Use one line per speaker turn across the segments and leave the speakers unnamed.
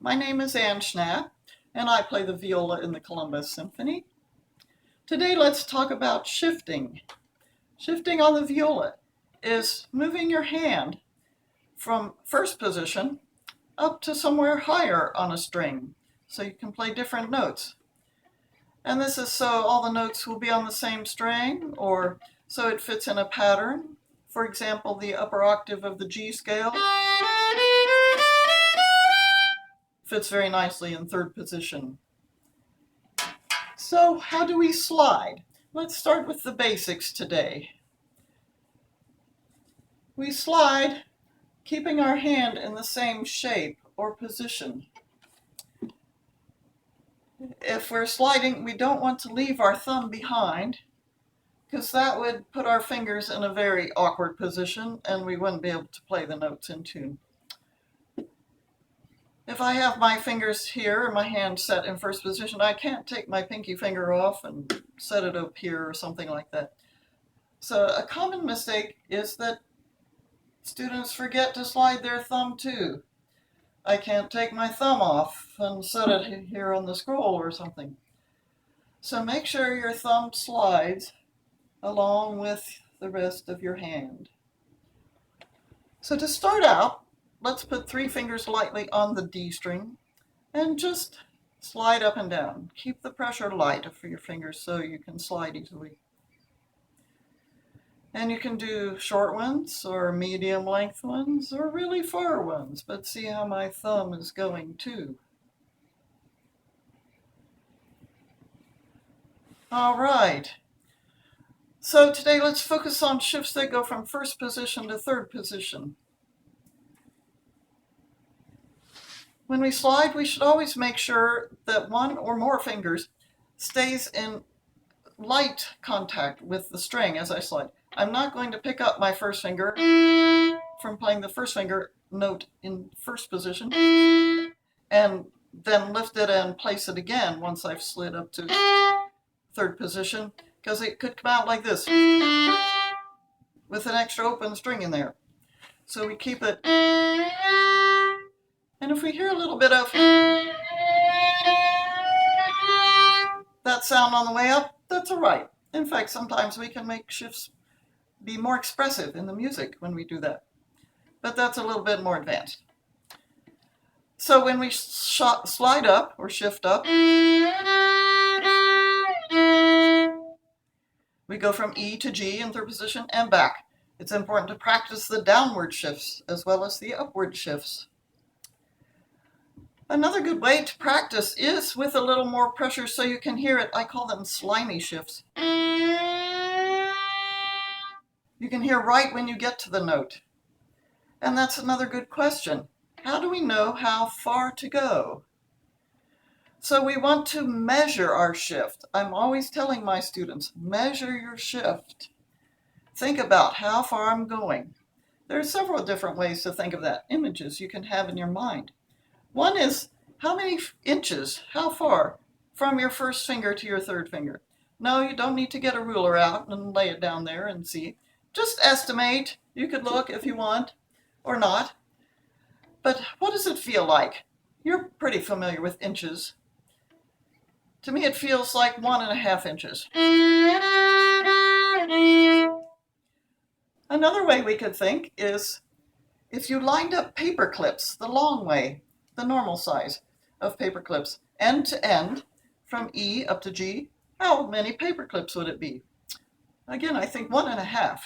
My name is Ann Schnapp, and I play the viola in the Columbus Symphony. Today let's talk about shifting. Shifting on the viola is moving your hand from first position up to somewhere higher on a string, so you can play different notes. And this is so all the notes will be on the same string, or so it fits in a pattern. For example, the upper octave of the G scale fits very nicely in third position. So how do we slide? Let's start with the basics today. We slide keeping our hand in the same shape or position. If we're sliding, we don't want to leave our thumb behind, because that would put our fingers in a very awkward position and we wouldn't be able to play the notes in tune. If I have my fingers here and my hand set in first position, I can't take my pinky finger off and set it up here or something like that. So a common mistake is that students forget to slide their thumb too. I can't take my thumb off and set it here on the scroll or something. So make sure your thumb slides along with the rest of your hand. So to start out, let's put 3 fingers lightly on the D string and just slide up and down. Keep the pressure light for your fingers so you can slide easily. And you can do short ones or medium length ones or really far ones, but see how my thumb is going too. All right. So today let's focus on shifts that go from first position to third position. When we slide, we should always make sure that one or more fingers stays in light contact with the string as I slide. I'm not going to pick up my first finger from playing the first finger note in first position and then lift it and place it again once I've slid up to third position, because it could come out like this with an extra open string in there. So we keep it. And if we hear a little bit of that sound on the way up, that's all right. In fact, sometimes we can make shifts be more expressive in the music when we do that. But that's a little bit more advanced. So when we slide up or shift up, we go from E to G in third position and back. It's important to practice the downward shifts as well as the upward shifts. Another good way to practice is with a little more pressure so you can hear it. I call them slimy shifts. You can hear right when you get to the note. And that's another good question. How do we know how far to go? So we want to measure our shift. I'm always telling my students, measure your shift. Think about how far I'm going. There are several different ways to think of that, images you can have in your mind. One is how many inches, how far from your first finger to your third finger. No, you don't need to get a ruler out and lay it down there and see. Just estimate. You could look if you want or not. But what does it feel like? You're pretty familiar with inches. To me, it feels like 1.5 inches. Another way we could think is if you lined up paper clips the long way, the normal size of paper clips, end to end, from E up to G, how many paper clips would it be? Again, I think 1.5.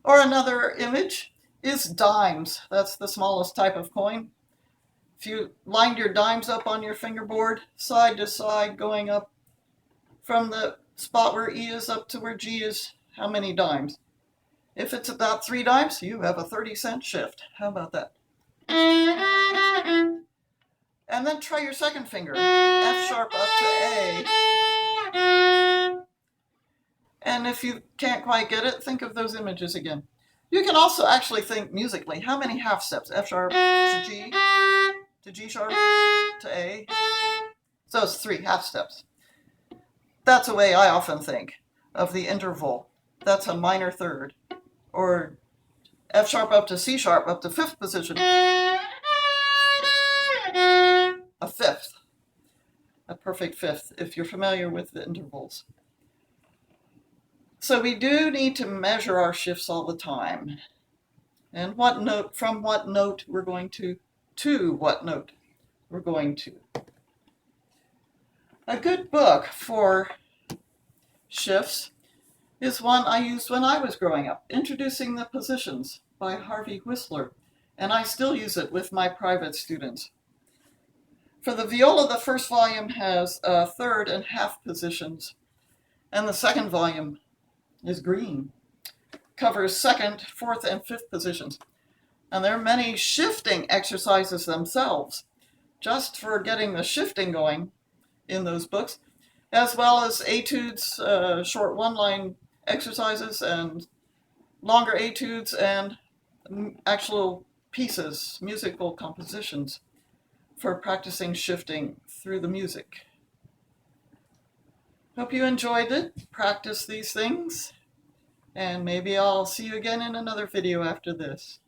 Or another image is dimes. That's the smallest type of coin. If you lined your dimes up on your fingerboard, side to side, going up from the spot where E is up to where G is, how many dimes? If it's about 3 dimes, you have a 30-cent shift. How about that? And then try your second finger, F sharp up to A. And if you can't quite get it, think of those images again. You can also actually think musically. How many half steps? F sharp to G sharp to A. So it's 3 half steps. That's a way I often think of the interval. That's a minor third, or F sharp up to C sharp up to fifth position, a fifth, a perfect fifth, if you're familiar with the intervals. So we do need to measure our shifts all the time. And what note, from what note we're going to what note we're going to. A good book for shifts is one I used when I was growing up, Introducing the Positions by Harvey Whistler, and I still use it with my private students. For the viola, the first volume has third and half positions, and the second volume is green, covers second, fourth, and fifth positions. And there are many shifting exercises themselves, just for getting the shifting going in those books, as well as etudes, short one-line exercises, and longer etudes, and actual pieces, musical compositions, for practicing shifting through the music. Hope you enjoyed it. Practice these things, and maybe I'll see you again in another video after this.